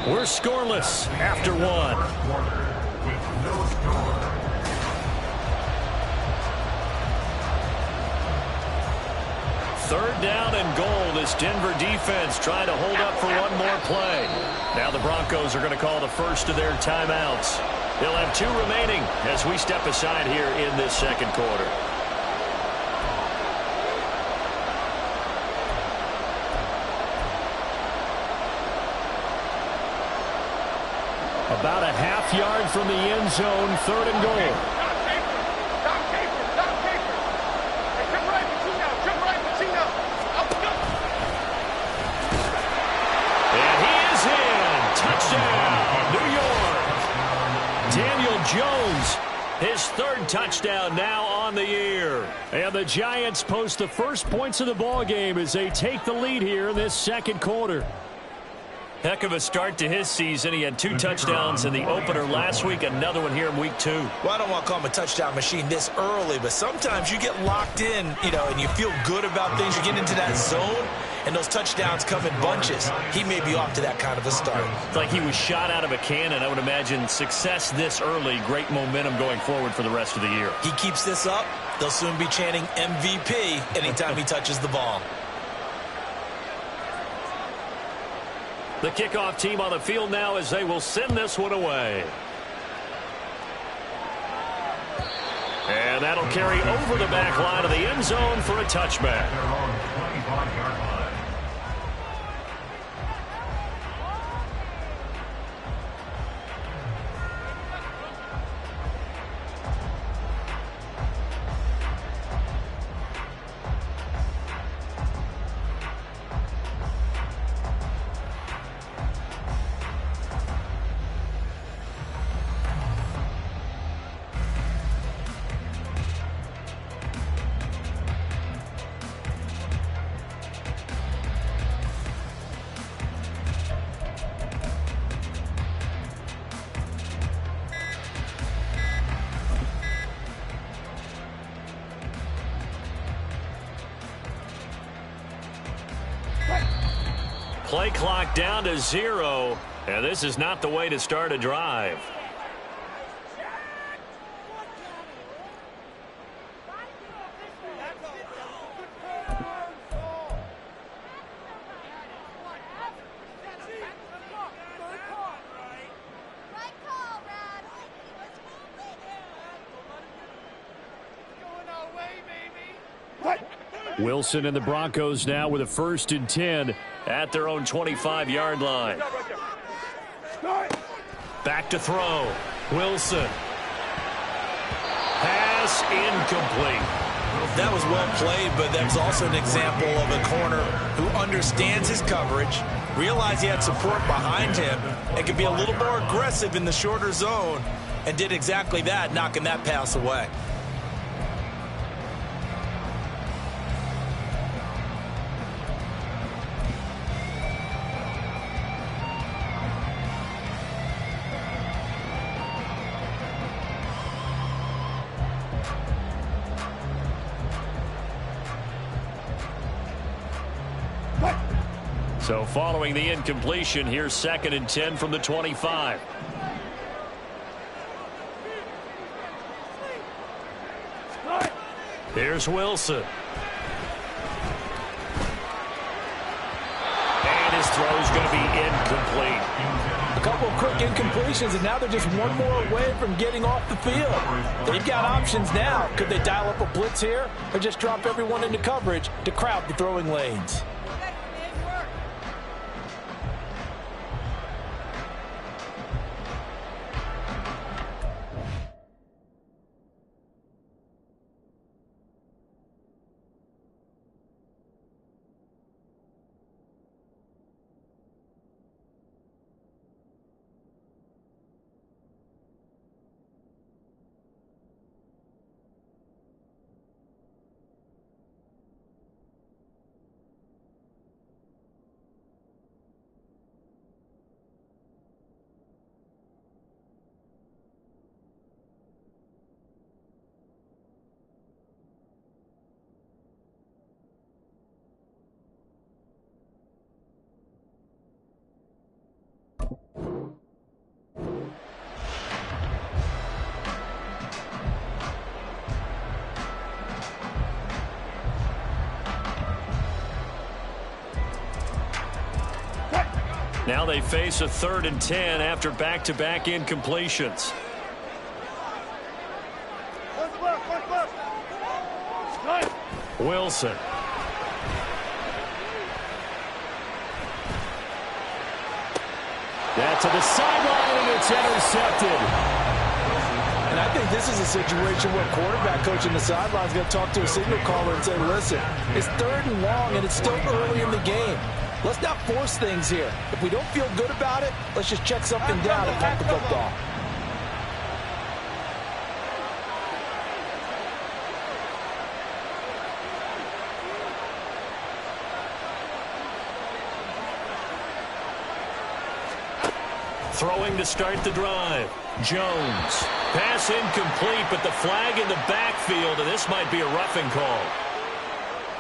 We're scoreless after one. Third down and goal. This Denver defense trying to hold up for one more play. Now the Broncos are going to call the first of their timeouts. They'll have 2 remaining as we step aside here in this second quarter. About a half yard from the end zone, third and goal. And he is in. Touchdown, New York. Daniel Jones, his 3rd touchdown now on the year. And the Giants post the first points of the ball game as they take the lead here in this second quarter. Heck of a start to his season. He had 2 touchdowns in the opener last week, another one here in week 2. Well, I don't want to call him a touchdown machine this early, but sometimes you get locked in, and you feel good about things. You get into that zone, and those touchdowns come in bunches. He may be off to that kind of a start. It's like he was shot out of a cannon. I would imagine success this early, great momentum going forward for the rest of the year. He keeps this up, they'll soon be chanting MVP anytime he touches the ball. The kickoff team on the field now as they will send this one away. And that'll carry over the back line of the end zone for a touchback. Play clock down to 0, and this is not the way to start a drive. Wilson and the Broncos now with a 1st and 10 at their own 25-yard line. Back to throw. Wilson. Pass incomplete. That was well played, but that was also an example of a corner who understands his coverage, realized he had support behind him, and could be a little more aggressive in the shorter zone, and did exactly that, knocking that pass away. So following the incompletion, here's 2nd and 10 from the 25. Here's Wilson. And his throw's going to be incomplete. A couple of quick incompletions, and now they're just one more away from getting off the field. They've got options now. Could they dial up a blitz here or just drop everyone into coverage to crowd the throwing lanes? Now they face a 3rd and 10 after back-to-back incompletions. Wilson. That to the sideline, and it's intercepted. And I think this is a situation where quarterback coach in the sideline is going to talk to a signal caller and say, listen, it's 3rd and long, and it's still early in the game. Let's not force things here. If we don't feel good about it, let's just check something down and punt the football. Throwing to start the drive. Jones. Pass incomplete, but the flag in the backfield, and this might be a roughing call.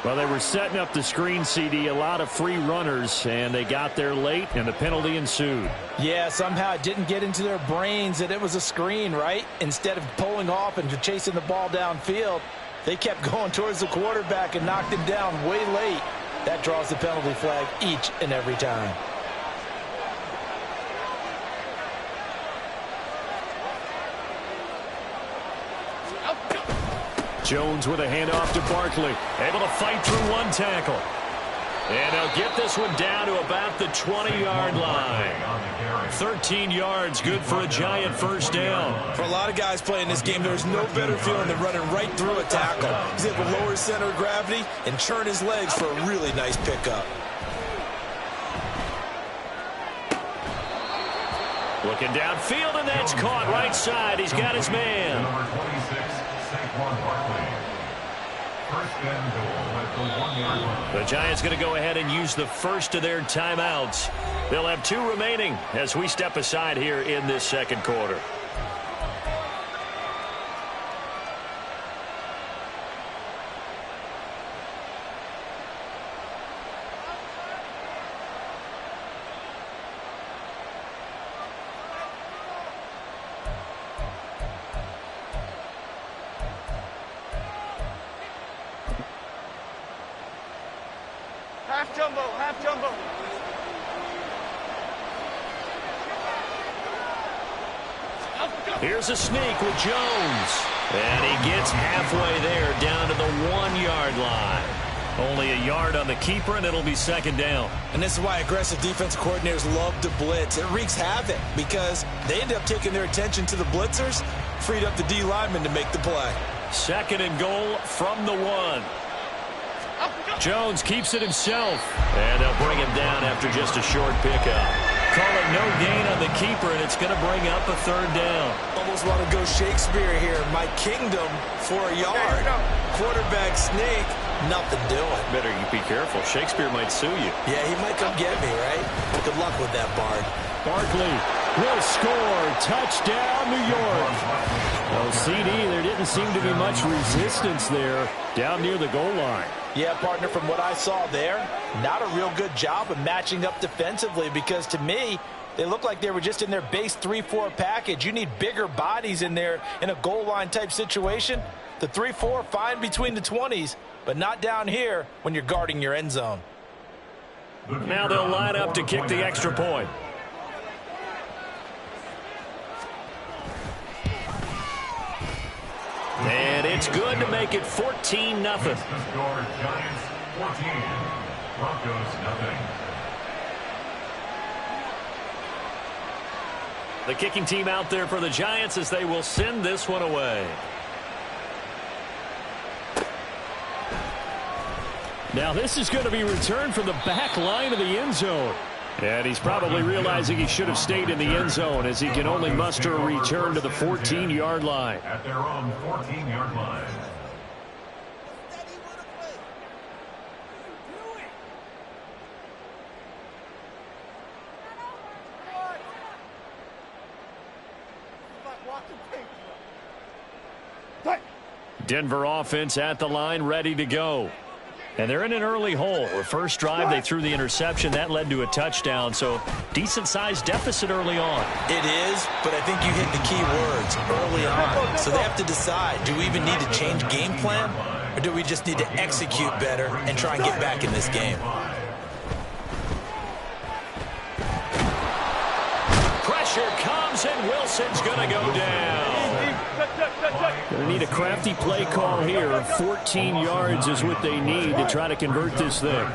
Well, they were setting up the screen, CD, a lot of free runners, and they got there late, and the penalty ensued. Yeah, somehow it didn't get into their brains that it was a screen, right? Instead of pulling off and chasing the ball downfield, they kept going towards the quarterback and knocked him down way late. That draws the penalty flag each and every time. Jones with a handoff to Barkley. Able to fight through one tackle. And they'll get this one down to about the 20-yard line. 13 yards, good for a Giant first down. For a lot of guys playing this game, there's no better feeling than running right through a tackle. He's able to lower his center of gravity and churn his legs for a really nice pickup. Looking downfield, and that's caught right side. He's got his man. Number 26, Saquon Barkley. First and goal at the 1-yard line. The Giants going to go ahead and use the first of their timeouts. They'll have 2 remaining as we step aside here in this second quarter. Half jumbo. Here's a sneak with Jones. And he gets halfway there down to the 1-yard line. Only a yard on the keeper, and it'll be second down. And this is why aggressive defensive coordinators love to blitz. It wreaks havoc because they end up taking their attention to the blitzers, freed up the D lineman to make the play. Second and goal from the 1. Jones keeps it himself. And they'll bring him down after just a short pickup. Call it no gain on the keeper, and it's going to bring up a third down. Almost want to go Shakespeare here. My kingdom for a yard. Quarterback sneak, nothing doing. Better you be careful. Shakespeare might sue you. Yeah, he might come get me, right? Good luck with that, Bard. Barkley will score. Touchdown, New York. Well, CD, there didn't seem to be much resistance there down near the goal line. Yeah, partner, from what I saw there, not a real good job of matching up defensively because to me, they look like they were just in their base 3-4 package. You need bigger bodies in there in a goal line type situation. The 3-4, fine between the 20s, but not down here when you're guarding your end zone. Now they'll line up to kick the extra point. And it's good to make it 14-0. The score, Giants 14, Broncos nothing. The kicking team out there for the Giants as they will send this one away. Now this is going to be returned from the back line of the end zone. And he's probably realizing he should have stayed in the end zone as he can only muster a return to the 14-yard line. At their own 14-yard line. Denver offense at the line, ready to go. And they're in an early hole. The first drive, they threw the interception. That led to a touchdown, so decent-sized deficit early on. It is, but I think you hit the key words, early on. So they have to decide, do we even need to change game plan, or do we just need to execute better and try and get back in this game? pressure comes, and Wilson's going to go down. Going to need a crafty play call here. 14 yards is what they need to try to convert this thing.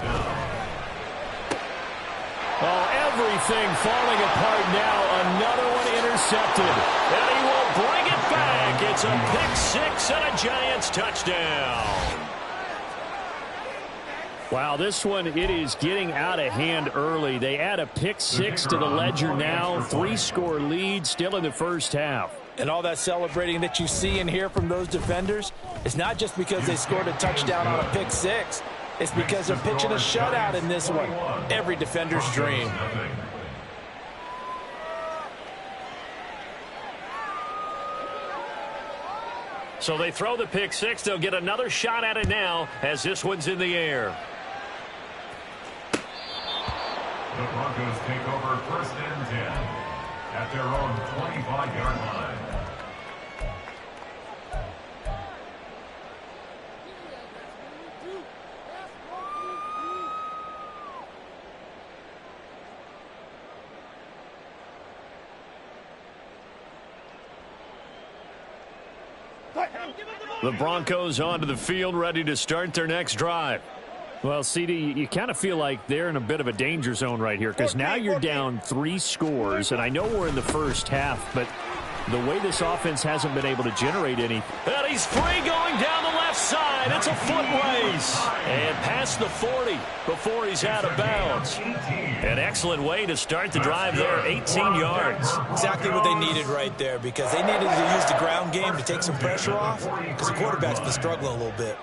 Oh, everything falling apart now. Another one intercepted. And he will bring it back. It's a pick-6 and a Giants touchdown. Wow, this one, it is getting out of hand early. They add a pick-6 to the ledger now. 3-score lead still in the first half. And all that celebrating that you see and hear from those defenders, it's not just because they scored a touchdown on a pick-6. It's because they're pitching a shutout in this one. Every defender's dream. So they throw the pick-6. They'll get another shot at it now as this one's in the air. The Broncos take over 1st and 10 at their own 25-yard line. The Broncos onto the field, ready to start their next drive. Well, CD, you kind of feel like they're in a bit of a danger zone right here because now you're down 3 scores, and I know we're in the first half, but the way this offense hasn't been able to generate any. And he's free going down the left side. It's a foot race. And past the 40 before he's out of bounds. An excellent way to start the drive there, 18 yards. Exactly what they needed right there because they needed to use the ground game to take some pressure off because the quarterback's been struggling a little bit.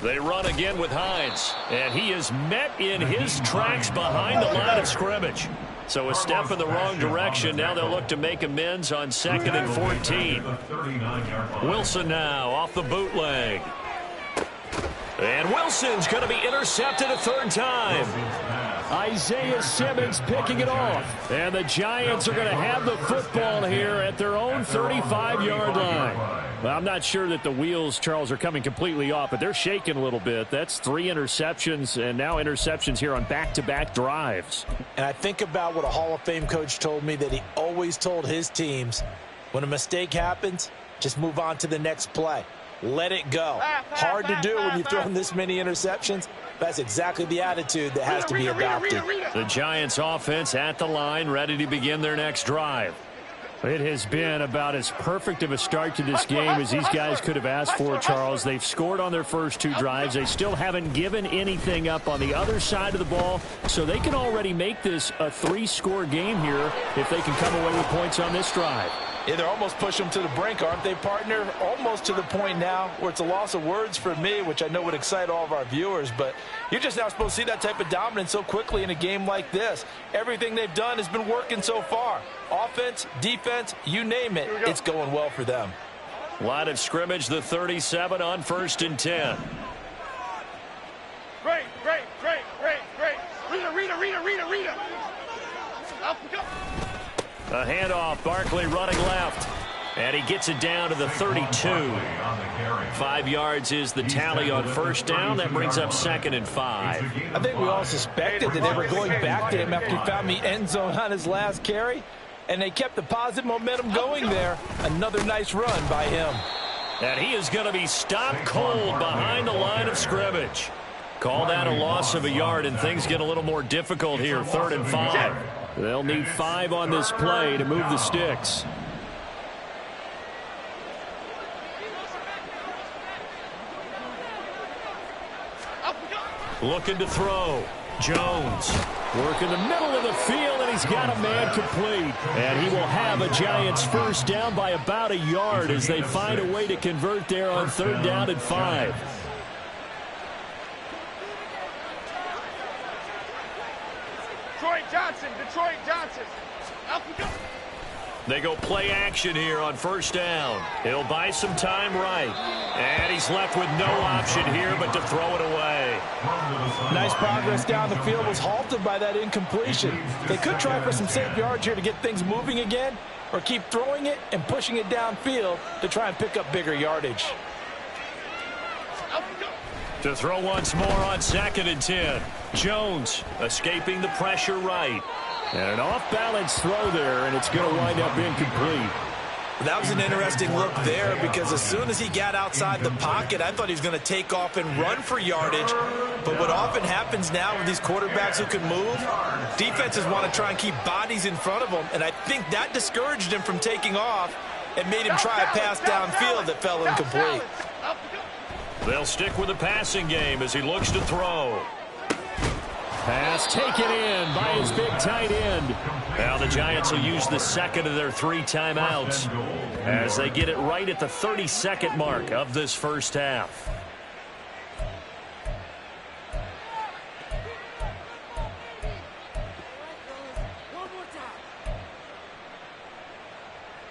They run again with Hines, and he is met in his tracks behind the line of scrimmage. So a step in the wrong direction. Now they'll look to make amends on 2nd and 14. Wilson now off the bootleg. And Wilson's going to be intercepted a 3rd time. Isaiah Simmons picking it off. And the Giants are going to have the football here at their own 35-yard line. Well, I'm not sure that the wheels, Charles, are coming completely off, but they're shaking a little bit. That's 3 interceptions, and now interceptions here on back-to-back drives. And I think about what a Hall of Fame coach told me that he always told his teams, when a mistake happens, just move on to the next play. Let it go. Hard to do when you've thrown this many interceptions. That's exactly the attitude that has to be adopted. The Giants offense at the line, ready to begin their next drive. It has been about as perfect of a start to this game as these guys could have asked for, Charles. They've scored on their first 2 drives. They still haven't given anything up on the other side of the ball, so they can already make this a 3-score game here if they can come away with points on this drive. Yeah, they're almost pushing them to the brink, aren't they, partner? Almost to the point now where it's a loss of words for me, which I know would excite all of our viewers, but you're just now supposed to see that type of dominance so quickly in a game like this. Everything they've done has been working so far. Offense, defense, you name it, it's going well for them. Line of scrimmage, the 37 on 1st and 10. Great. Rita. Up we go. A handoff, Barkley running left. And he gets it down to the 32. 5 yards is the tally on 1st down. That brings up 2nd and 5. I think we all suspected that they were going back to him after he found the end zone on his last carry. And they kept the positive momentum going there. Another nice run by him. And he is going to be stopped cold behind the line of scrimmage. Call that a loss of a yard, and things get a little more difficult here. 3rd and 5. They'll need 5 on this play to move the sticks. Looking to throw. Jones working the middle of the field, and he's got a man complete. And he will have a Giants 1st down by about a yard as they find a way to convert there on 3rd down and 5. Detroit Johnson. Up we go. They go play action here on 1st down. He'll buy some time right. And he's left with no option here but to throw it away. Nice progress down the field was halted by that incompletion. They could try for some safe yards here to get things moving again, or keep throwing it and pushing it downfield to try and pick up bigger yardage. To throw once more on 2nd and 10. Jones escaping the pressure right. And an off-balance throw there, and it's going to wind up incomplete. That was an interesting look there because as soon as he got outside the pocket, I thought he was going to take off and run for yardage. But what often happens now with these quarterbacks who can move, defenses want to try and keep bodies in front of them, and I think that discouraged him from taking off and made him try a pass downfield that fell incomplete. They'll stick with the passing game as he looks to throw. Pass taken in by his big tight end. Now the Giants will use the second of their 3 timeouts as they get it right at the 32nd mark of this first half.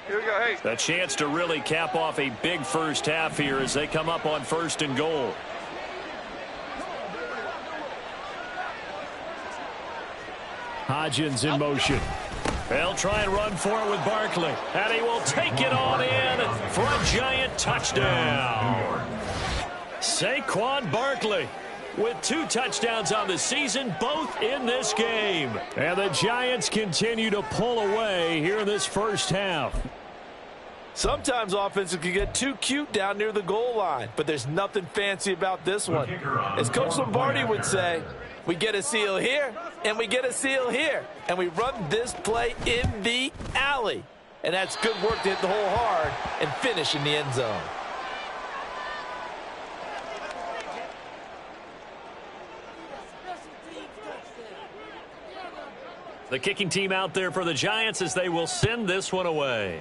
Here we go, hey. A chance to really cap off a big first half here as they come up on 1st and goal. Hodgins in motion. They'll try and run for it with Barkley. And he will take it on in for a Giant touchdown. Saquon Barkley with 2 touchdowns on the season, both in this game. And the Giants continue to pull away here in this first half. Sometimes offenses can get too cute down near the goal line, but there's nothing fancy about this one. As Coach Lombardi would say, we get a seal here, and we get a seal here, and we run this play in the alley. And that's good work to hit the hole hard and finish in the end zone. The kicking team out there for the Giants as they will send this one away.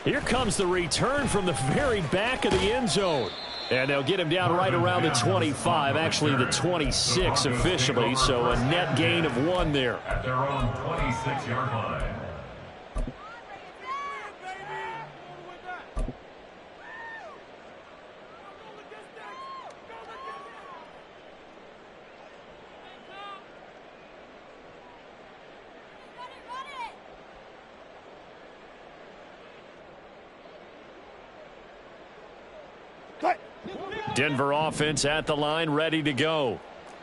Here comes the return from the very back of the end zone. And they'll get him down right around the 25, actually the 26 officially, so a net gain of 1 there. At their own 26-yard line. Denver offense at the line, ready to go.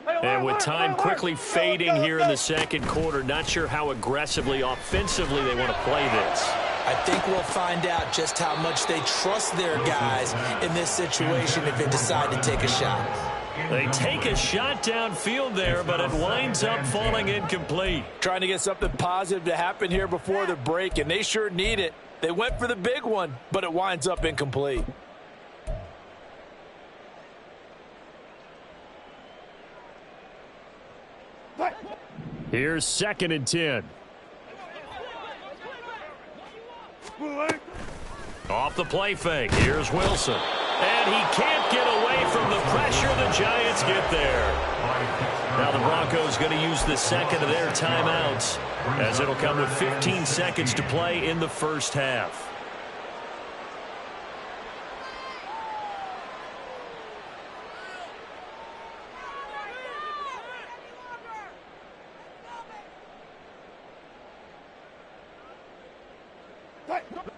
And with time quickly fading here in the second quarter, not sure how aggressively, offensively they want to play this. I think we'll find out just how much they trust their guys in this situation if they decide to take a shot. They take a shot downfield there, but it winds up falling incomplete. Trying to get something positive to happen here before the break, and they sure need it. They went for the big one, but it winds up incomplete. Here's 2nd and 10. Off the play fake. Here's Wilson. And he can't get away from the pressure. The Giants get there. Now the Broncos going to use the second of their timeouts as it'll come with 15 seconds to play in the first half.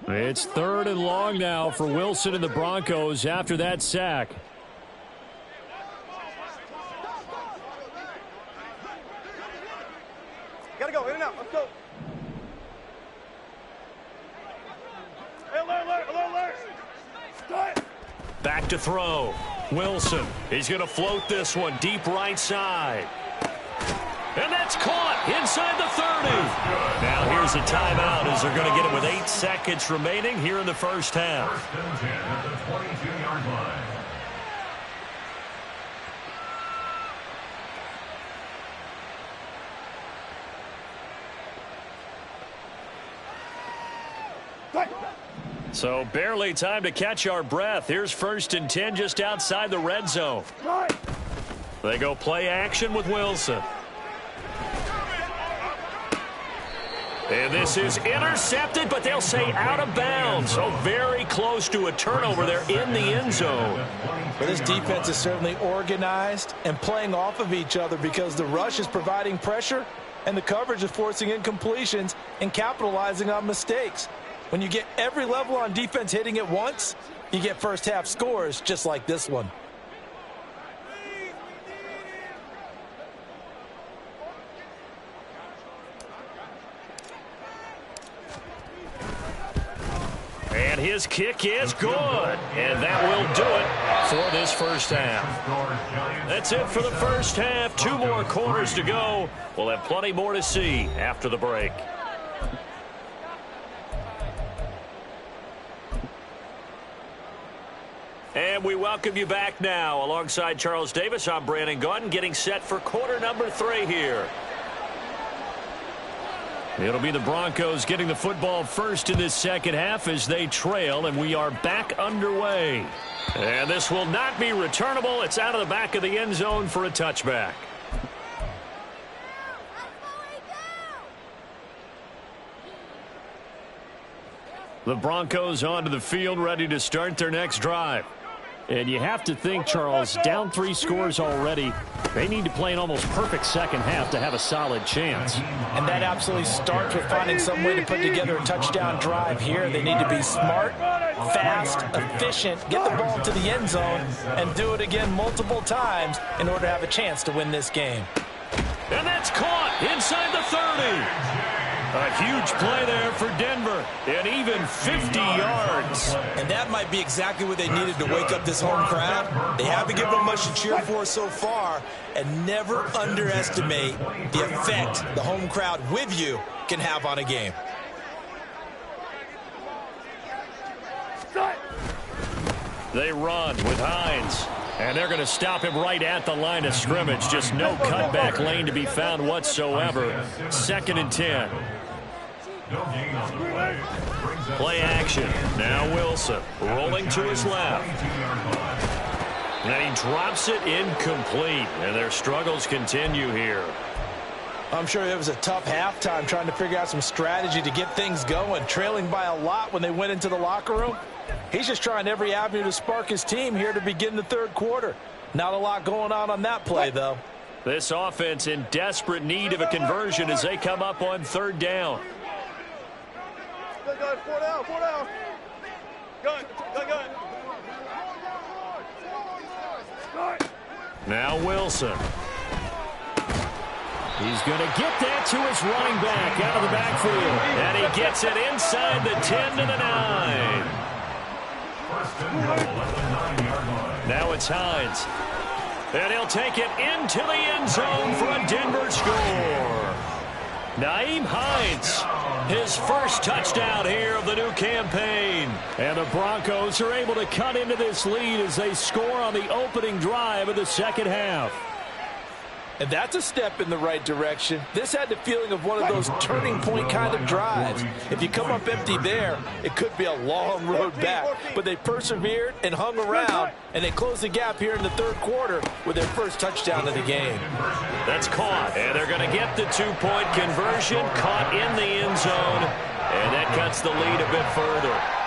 It's 3rd and long now for Wilson and the Broncos after that sack. Gotta go, in and out, let's go. Hey, alert. Back to throw. Wilson. He's going to float this one deep right side. And that's caught inside the 30. Now here's a timeout as they're going to get it with 8 seconds remaining here in the first half. 1st and 10 at the 22-yard line. So barely time to catch our breath. Here's 1st and 10 just outside the red zone. They go play action with Wilson. And this is intercepted, but they'll say out of bounds. So very close to a turnover there in the end zone. But this defense is certainly organized and playing off of each other because the rush is providing pressure and the coverage is forcing incompletions and capitalizing on mistakes. When you get every level on defense hitting at once, you get first half scores just like this one. And his kick is good. And that will do it for this first half. That's it for the first half. 2 more quarters to go. We'll have plenty more to see after the break. And we welcome you back now. Alongside Charles Davis, I'm Brandon Gaudin, getting set for quarter number 3 here. It'll be the Broncos getting the football first in this second half as they trail, and we are back underway. And this will not be returnable. It's out of the back of the end zone for a touchback. The Broncos onto the field, ready to start their next drive. And you have to think, Charles, down 3 scores already. They need to play an almost perfect second half to have a solid chance. And that absolutely starts with finding some way to put together a touchdown drive here. They need to be smart, fast, efficient, get the ball to the end zone, and do it again multiple times in order to have a chance to win this game. And that's caught inside the 30. A huge play there for Denver, and even 50 yards. And that might be exactly what they needed to wake up this home crowd. They haven't given them much to cheer for so far, and never underestimate the effect the home crowd with you can have on a game. They run with Hines, and they're going to stop him right at the line of scrimmage. Just no cutback lane to be found whatsoever. 2nd and 10. Play action. Now Wilson rolling to his left. And he drops it incomplete. And their struggles continue here. I'm sure it was a tough halftime trying to figure out some strategy to get things going. Trailing by a lot when they went into the locker room. He's just trying every avenue to spark his team here to begin the 3rd quarter. Not a lot going on that play, though. This offense in desperate need of a conversion as they come up on 3rd down. Gun, 4 down, 4 down. Gun. Now Wilson. He's going to get that to his running back out of the backfield. And he gets it inside the 10 to the 9. Now it's Hines. And he'll take it into the end zone for a Denver score. Nyheim Hines, his first touchdown here of the new campaign. And the Broncos are able to cut into this lead as they score on the opening drive of the second half. And that's a step in the right direction. This had the feeling of one of those turning point kind of drives. If you come up empty there, it could be a long road back. But they persevered and hung around, and they closed the gap here in the 3rd quarter with their first touchdown of the game. That's caught, and they're going to get the 2-point conversion, caught in the end zone, and that cuts the lead a bit further.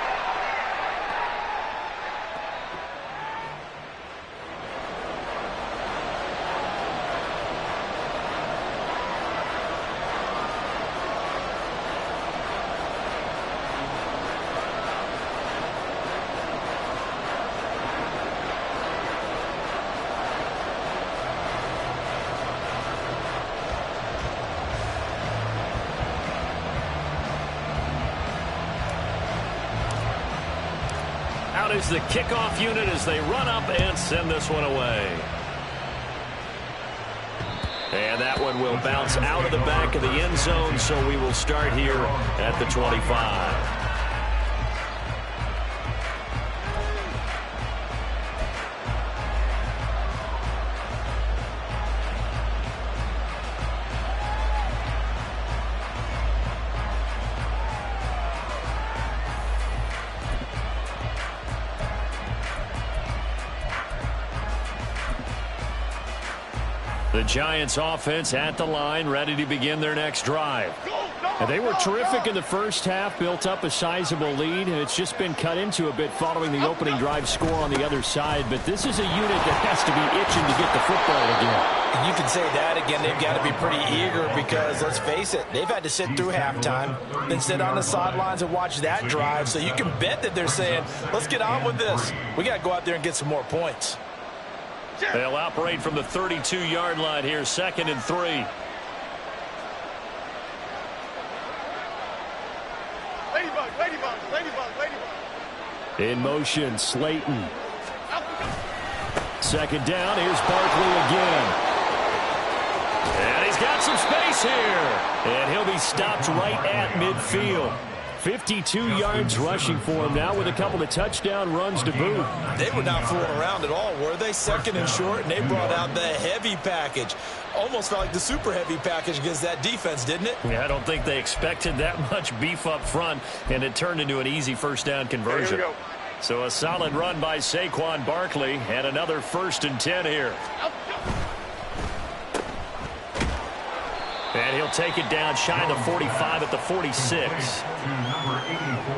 Is the kickoff unit as they run up and send this one away. And that one will bounce out of the back of the end zone, so we will start here at the 25. The Giants offense at the line, ready to begin their next drive. And they were terrific in the first half, built up a sizable lead, and it's just been cut into a bit following the opening drive score on the other side. But this is a unit that has to be itching to get the football again. And you can say that again. They've got to be pretty eager because, let's face it, they've had to sit through halftime, then sit on the sidelines and watch that drive. So you can bet that they're saying, let's get on with this. We got to go out there and get some more points. They'll operate from the 32-yard line here, 2nd and 3. In motion, Slayton. 2nd down, here's Barkley again. And he's got some space here. And he'll be stopped right at midfield. 52 yards rushing for him now with a couple of touchdown runs to boot. They were not fooling around at all, were they? 2nd and short, and they brought out the heavy package. Almost felt like the super heavy package against that defense, didn't it? Yeah, I don't think they expected that much beef up front, and it turned into an easy first down conversion. So a solid run by Saquon Barkley, and another 1st and 10 here. And he'll take it down shy of the 45 at the 46.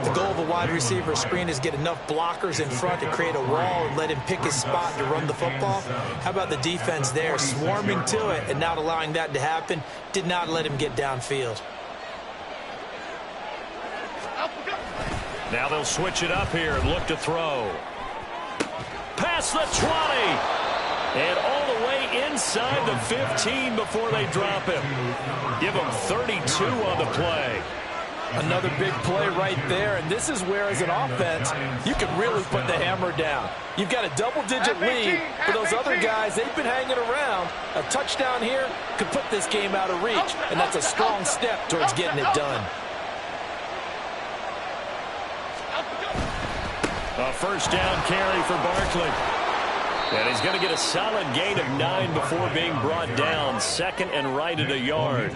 The goal of a wide receiver screen is get enough blockers in front to create a wall and let him pick his spot to run the football. How about the defense there, swarming to it and not allowing that to happen? Did not let him get downfield. Now they'll switch it up here and look to throw. Past the 20. And all the way inside the 15 before they drop him. Give him 32 on the play. Another big play right there, and this is where, as an offense, you can really put the hammer down. You've got a double-digit lead. For those other guys, they've been hanging around. A touchdown here could put this game out of reach, and that's a strong step towards getting it done. A 1st down carry for Barkley. And he's going to get a solid gain of 9 before being brought down. 2nd and right at a yard.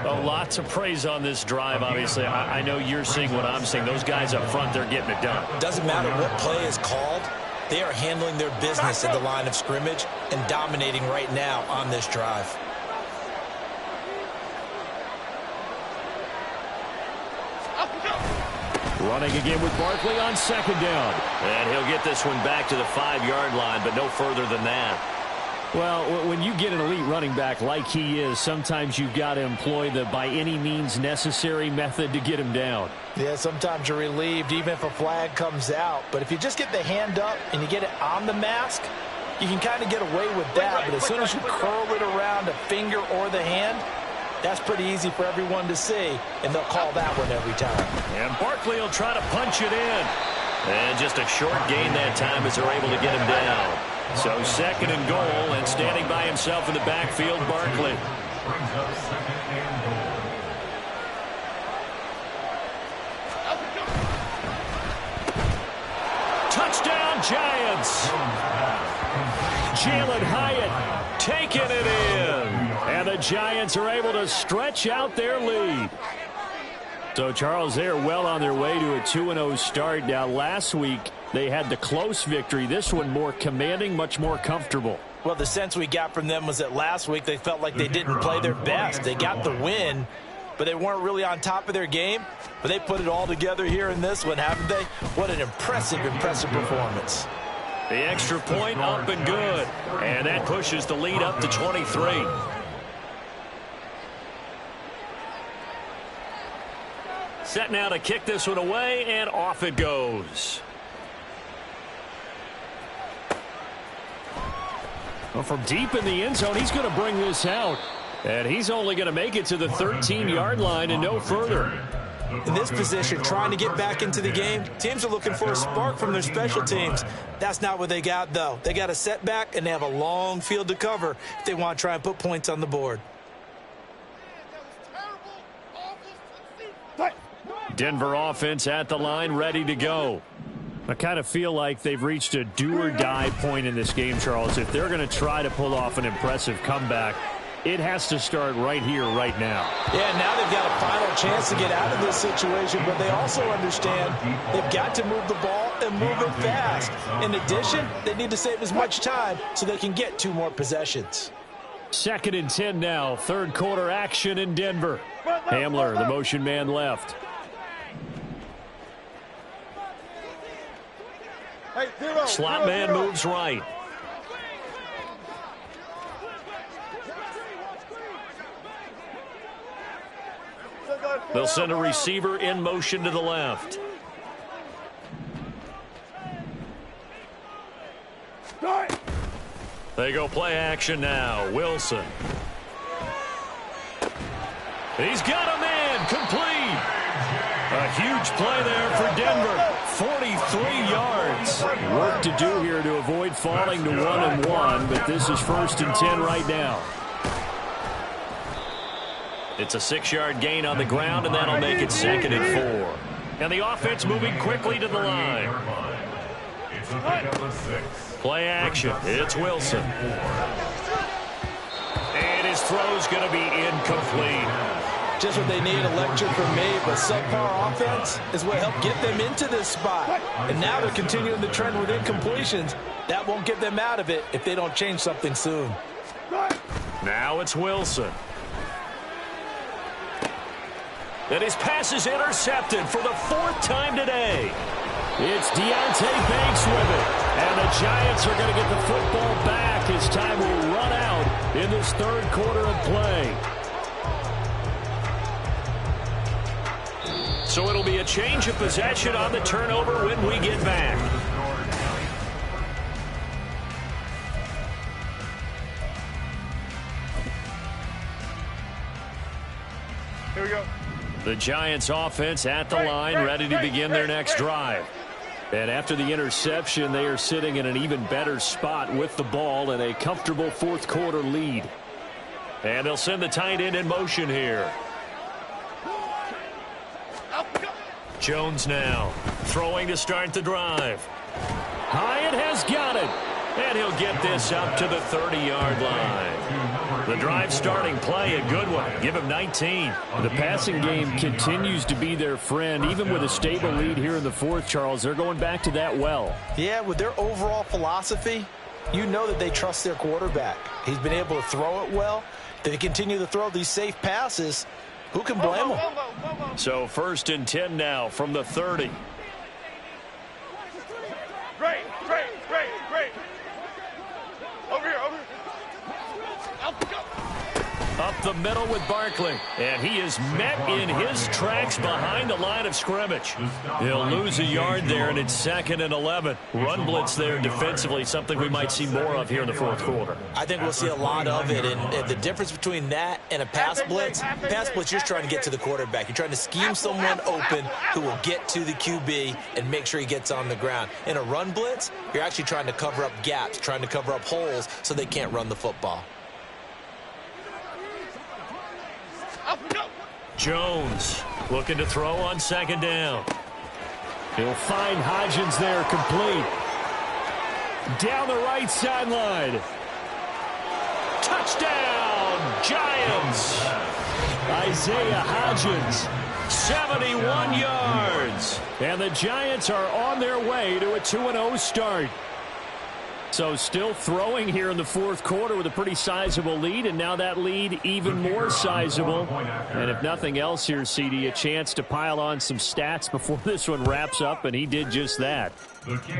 Oh, lots of praise on this drive, obviously. I know you're seeing what I'm seeing. Those guys up front, they're getting it done. Doesn't matter what play is called. They are handling their business at the line of scrimmage and dominating right now on this drive. Running again with Barkley on 2nd down. And he'll get this one back to the 5-yard line, but no further than that. Well, when you get an elite running back like he is, sometimes you've got to employ the by any means necessary method to get him down. Yeah, sometimes you're relieved even if a flag comes out. But if you just get the hand up and you get it on the mask, you can kind of get away with that. But as soon as you curl it around a finger or the hand, that's pretty easy for everyone to see, and they'll call that one every time. And Barkley will try to punch it in. And just a short gain that time as they're able to get him down. So 2nd and goal, and standing by himself in the backfield, Barkley. Touchdown, Giants. Jalen Hyatt taking it in. And the Giants are able to stretch out their lead. So, Charles, they are well on their way to a 2-0 start. Now, last week, they had the close victory. This one more commanding, much more comfortable. Well, the sense we got from them was that last week they felt like they didn't play their best. They got the win, but they weren't really on top of their game. But they put it all together here in this one, haven't they? What an impressive performance. The extra point up and good. And that pushes the lead up to 23. Set now to kick this one away, and off it goes. Well, from deep in the end zone, he's going to bring this out. And he's only going to make it to the 13-yard line and no further. In this position, trying to get back into the game, teams are looking for a spark from their special teams. That's not what they got, though. They got a setback, and they have a long field to cover if they want to try and put points on the board. Denver offense at the line, ready to go. I kind of feel like they've reached a do-or-die point in this game, Charles. If they're going to try to pull off an impressive comeback, it has to start right here, right now. Yeah, now they've got a final chance to get out of this situation, but they also understand they've got to move the ball and move it fast. In addition, they need to save as much time so they can get 2 more possessions. 2nd and 10 now. Third quarter action in Denver. Hamler, the motion man left. Slot man moves right. They'll send a receiver in motion to the left. They go play action now. Wilson. He's got a man complete. A huge play there for Denver. 43 yards. Work to do here to avoid falling to 1-1, but this is 1st and 10 right now. It's a 6-yard gain on the ground, and that'll make it 2nd and 4. And the offense moving quickly to the line. Play action. It's Wilson. And his throw's going to be incomplete. Just what they need, a lecture from me, but subpar offense is what helped get them into this spot. And now they're continuing the trend with incompletions. That won't get them out of it if they don't change something soon. Now it's Wilson. And his pass is intercepted for the 4th time today. It's Deonte Banks with it. And the Giants are going to get the football back as time will run out in this 3rd quarter of play. So it'll be a change of possession on the turnover when we get back. Here we go. The Giants offense at the line, ready to begin their next drive. And after the interception, they are sitting in an even better spot with the ball and a comfortable 4th quarter lead. And they'll send the tight end in motion here. Jones now throwing to start the drive. Hyatt has got it. And he'll get this up to the 30-yard line. The drive starting play, a good one. Give him 19. The passing game continues to be their friend. Even with a stable lead here in the 4th, Charles, they're going back to that well. Yeah, with their overall philosophy, you know that they trust their quarterback. He's been able to throw it well. They continue to throw these safe passes. Who can blame them? So 1st and 10 now from the 30. Great. Over here. Up the middle with Barkley. And he is met in his tracks behind the line of scrimmage. He'll lose a yard there, and it's 2nd and 11. Run blitz there defensively, something we might see more of here in the 4th quarter. I think we'll see a lot of it. And the difference between that and a pass blitz, you're trying to get to the quarterback. You're trying to scheme someone open who will get to the QB and make sure he gets on the ground. In a run blitz, you're actually trying to cover up gaps, trying to cover up holes so they can't run the football. Jones looking to throw on 2nd down. He'll find Hodgins there, complete. Down the right sideline. Touchdown, Giants. Isaiah Hodgins, 71 yards. And the Giants are on their way to a 2-0 start. So still throwing here in the 4th quarter with a pretty sizable lead, and now that lead even more sizable. And if nothing else here, CD, a chance to pile on some stats before this one wraps up, and he did just that.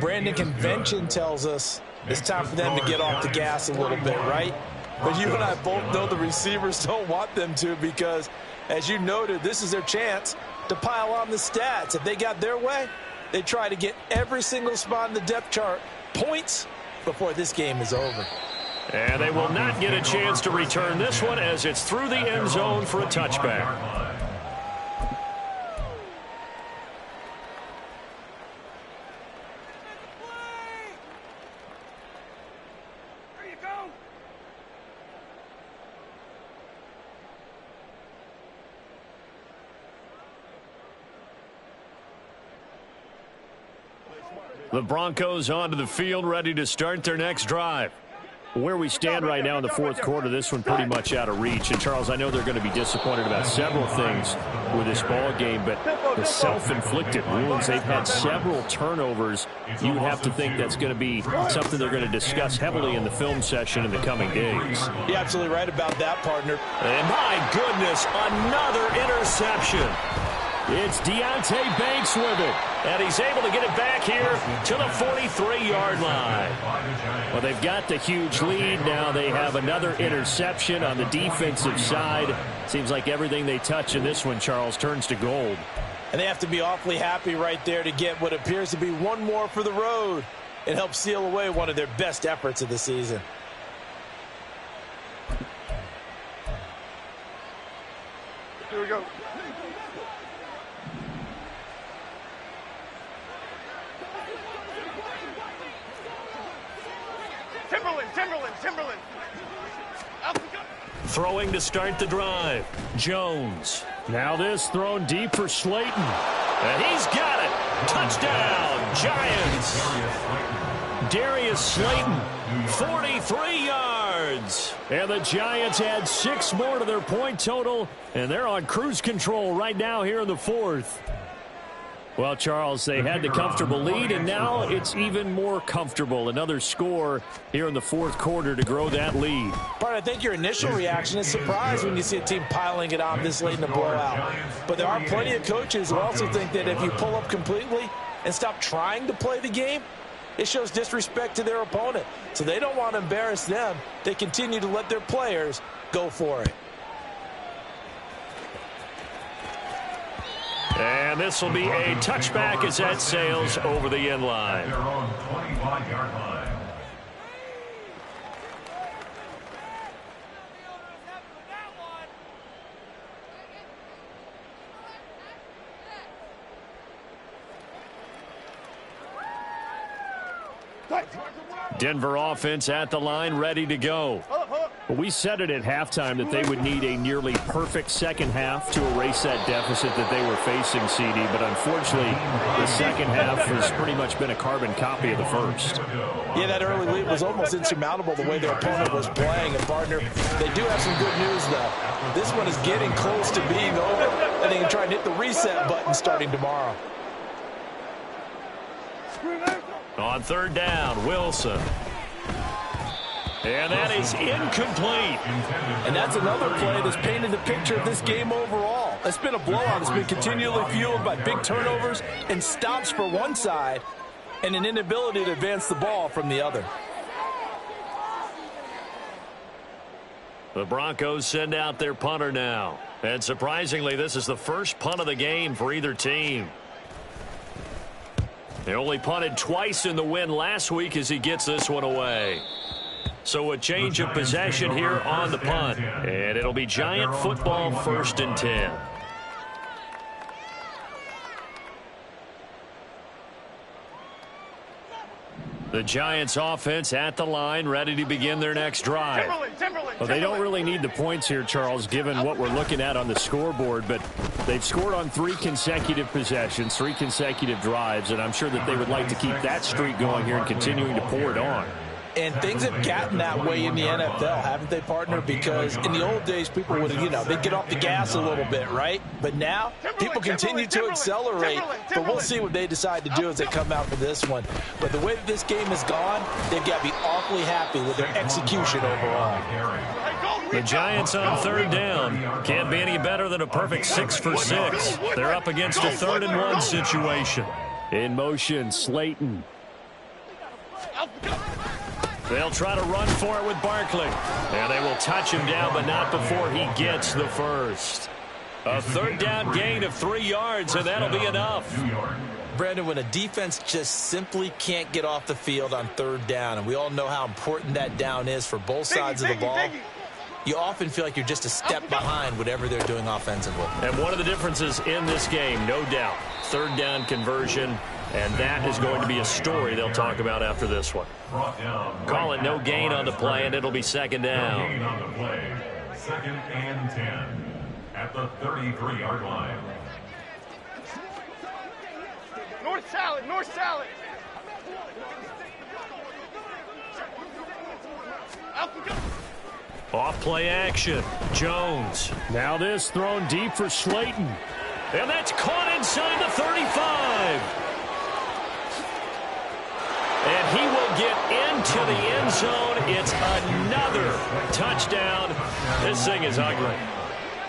Brandon, convention tells us it's time for them to get off the gas a little bit, right? But you and I both know the receivers don't want them to because, as you noted, this is their chance to pile on the stats. If they got their way, they try to get every single spot in the depth chart points before this game is over. And they will not get a chance to return this one as it's through the end zone for a touchback. The Broncos onto the field, ready to start their next drive. Where we stand right now in the fourth quarter, this one pretty much out of reach. And, Charles, I know they're going to be disappointed about several things with this ball game, but the self-inflicted wounds, they've had several turnovers. You would have to think that's going to be something they're going to discuss heavily in the film session in the coming days. You're absolutely right about that, partner. And, my goodness, another interception. It's Deonte Banks with it, and he's able to get it back here to the 43-yard line. Well, they've got the huge lead. Now they have another interception on the defensive side. Seems like everything they touch in this one, Charles, turns to gold. And they have to be awfully happy right there to get what appears to be one more for the road. It helps seal away one of their best efforts of the season. Here we go. Timberland. Throwing to start the drive. Jones. Now this thrown deep for Slayton. And he's got it. Touchdown, Giants. Darius Slayton, 43 yards. And the Giants add 6 more to their point total, and they're on cruise control right now here in the fourth. Well, Charles, they had the comfortable lead, and now it's even more comfortable. Another score here in the fourth quarter to grow that lead. But I think your initial reaction is surprise when you see a team piling it on this late in the blowout. But there are plenty of coaches who also think that if you pull up completely and stop trying to play the game, it shows disrespect to their opponent. So they don't want to embarrass them. They continue to let their players go for it. And this will be a touchback as that sails over the end line. Their own 25-yard line. Denver offense at the line, ready to go. We said it at halftime that they would need a nearly perfect second half to erase that deficit that they were facing, CD. But unfortunately, the second half has pretty much been a carbon copy of the first. Yeah, that early lead was almost insurmountable the way their opponent was playing. And, partner, they do have some good news, though. This one is getting close to being over, and they can try and hit the reset button starting tomorrow. On third down, Wilson. And that is incomplete. And that's another play that's painted the picture of this game overall. It's been a blowout. It's been continually fueled by big turnovers and stops for one side and an inability to advance the ball from the other. The Broncos send out their punter now. And surprisingly, this is the first punt of the game for either team. They only punted twice in the win last week as he gets this one away. So a change of possession here on the punt. And it'll be Giant football, 1st and 10. The Giants offense at the line, ready to begin their next drive. Well, they don't really need the points here, Charles, given what we're looking at on the scoreboard, but they've scored on 3 consecutive possessions, 3 consecutive drives, and I'm sure that they would like to keep that streak going here and continuing to pour it on. And things have gotten that way in the NFL, haven't they, partner? Because in the old days, people would, they'd get off the gas a little bit, right? But now, people continue to accelerate. But we'll see what they decide to do as they come out for this one. But the way that this game has gone, they've got to be awfully happy with their execution overall. The Giants on third down. Can't be any better than a perfect 6 for 6. They're up against a 3rd and 1 situation. In motion, Slayton. They'll try to run for it with Barkley. And they will touch him down, but not before he gets the first. A 3rd down gain of 3 yards, and that'll be enough. Brandon, when a defense just simply can't get off the field on 3rd down, and we all know how important that down is for both sides of the ball, you often feel like you're just a step behind whatever they're doing offensively. And one of the differences in this game, no doubt, 3rd down conversion. And that is going to be a story they'll talk about after this one. Call it no gain on the play, and it'll be 2nd down. No gain on the play. 2nd and 10 at the 33-yard line. North salad. Off play action. Jones. Now this thrown deep for Slayton. And that's caught inside the 35. And he will get into the end zone. It's another touchdown. This thing is ugly.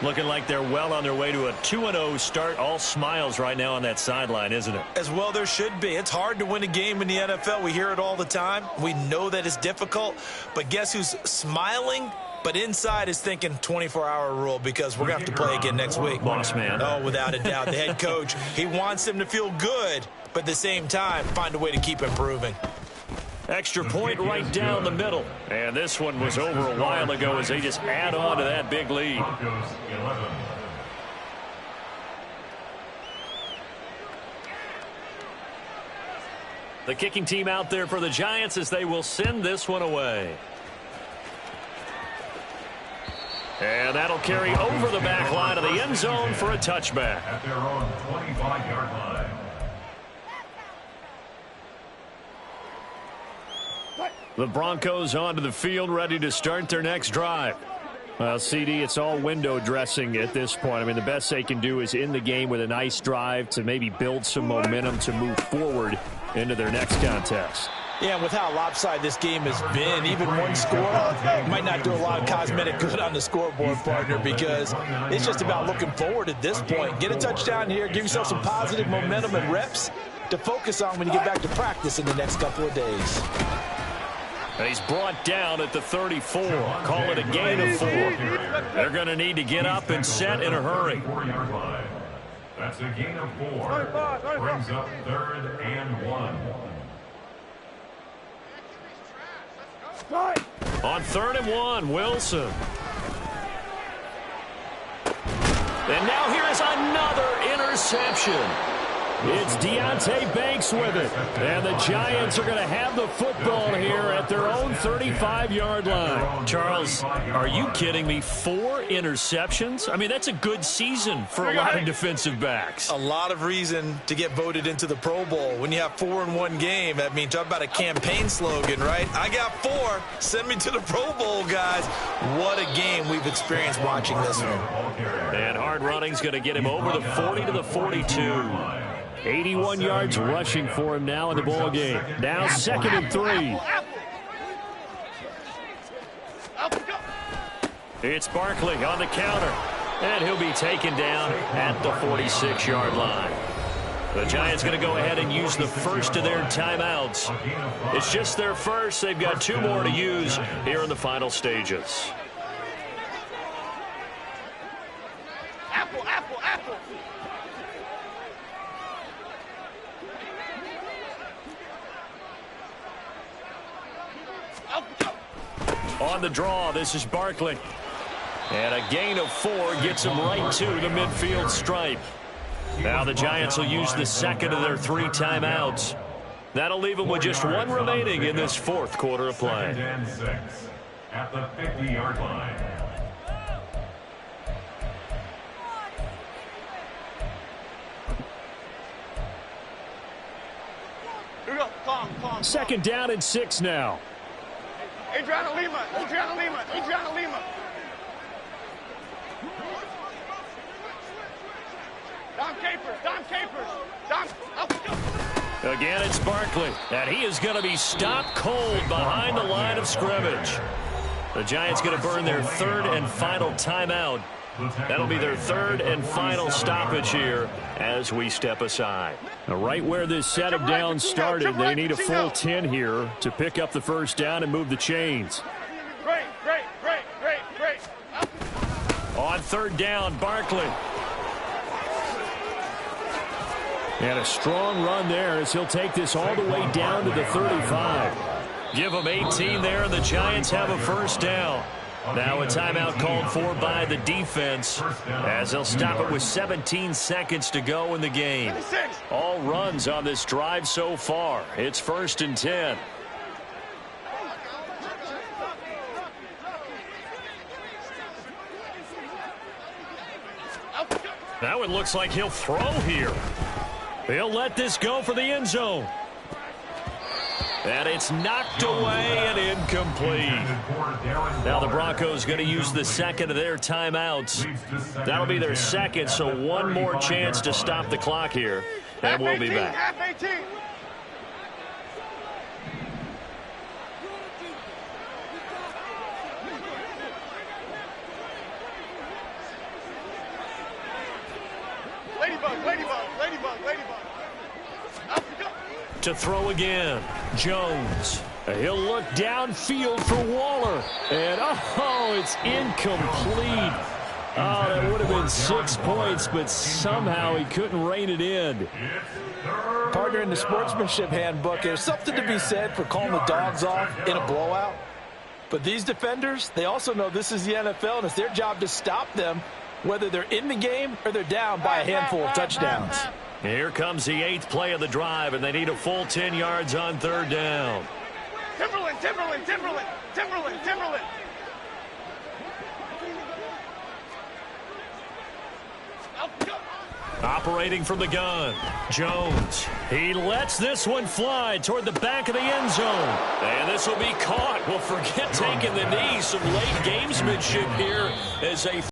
Looking like they're well on their way to a 2-0 start. All smiles right now on that sideline, isn't it? As well there should be. It's hard to win a game in the NFL. We hear it all the time. We know that it's difficult. But guess who's smiling? But inside is thinking 24-hour rule because we're going to have to play again next week. Boss man. Oh, without a doubt. The head coach, he wants them to feel good, but at the same time, find a way to keep improving. Extra point right down the middle. And this one was over a while ago as they just add on to that big lead. The kicking team out there for the Giants as they will send this one away. And that'll carry over the back line of the end zone for a touchback. At their own 25-yard line. The Broncos onto the field, ready to start their next drive. Well, CD, it's all window dressing at this point. I mean, the best they can do is in the game with a nice drive to maybe build some momentum to move forward into their next contest. Yeah, and with how lopsided this game has been, even one score might not do a lot of cosmetic good on the scoreboard, partner, because it's just about looking forward at this point. Get a touchdown here, give yourself some positive momentum and reps to focus on when you get back to practice in the next couple of days. And he's brought down at the 34. Call it a gain of 4. They're going to need to get up and set in a hurry. That's a gain of 4. Brings up 3rd and 1. On 3rd and 1, Wilson. And now here is another interception. It's Deonte Banks with it. And the Giants are going to have the football here at their own 35-yard line. Charles, are you kidding me? 4 interceptions? I mean, that's a good season for a lot of defensive backs. A lot of reason to get voted into the Pro Bowl. When you have 4 in one game, I mean, talk about a campaign slogan, right? I got 4. Send me to the Pro Bowl, guys. What a game we've experienced watching this one. And hard running's going to get him over the 40 to the 42. 81 yards rushing for him now in the ball game. Now 2nd and 3. It's Barkley on the counter. And he'll be taken down at the 46-yard line. The Giants going to go ahead and use the first of their timeouts. It's just their first. They've got 2 more to use here in the final stages. Apple. On the draw, this is Barkley. And a gain of 4 gets him right to the midfield stripe. Now the Giants will use the second of their 3 timeouts. That'll leave them with just 1 remaining in this 4th quarter of play. 2nd and 6 at the 50-yard line. Here we go. Calm. 2nd down and 6 now. Adriana Lima. Dom Capers. Again, it's Barkley. And he is going to be stopped cold behind the line of scrimmage. The Giants going to burn their 3rd and final timeout. That'll be their 3rd and final stoppage here as we step aside. Now, right where this set of downs started, they need a full 10 here to pick up the first down and move the chains. Great. On 3rd down, Barkley. And a strong run there as he'll take this all the way down to the 35. Give them 18 there, and the Giants have a first down. Now a timeout called for by the defense as they'll stop it with 17 seconds to go in the game. All runs on this drive so far. It's 1st and 10. Now it looks like he'll throw here. He'll let this go for the end zone. And it's knocked away and incomplete. Now the Broncos going to use the second of their timeouts. That'll be their second, so one more chance to stop the clock here. And we'll be back. Half 18. Ladybug, ladybug, ladybug, ladybug. Up we go. To throw again, Jones. He'll look downfield for Waller. And, oh, it's incomplete. Oh, that would have been 6 points, but somehow he couldn't rein it in. Partner, in the sportsmanship handbook, there's something to be said for calling the dogs off in a blowout. But these defenders, they also know this is the NFL, and it's their job to stop them, whether they're in the game or they're down by a handful of touchdowns. Here comes the 8th play of the drive, and they need a full 10 yards on third down. Timberland, Timberland, Timberland, Timberland, Timberland. Up we go. Operating from the gun, Jones. He lets this one fly toward the back of the end zone. And this will be caught. Well, forget taking the knee. Some late gamesmanship here as a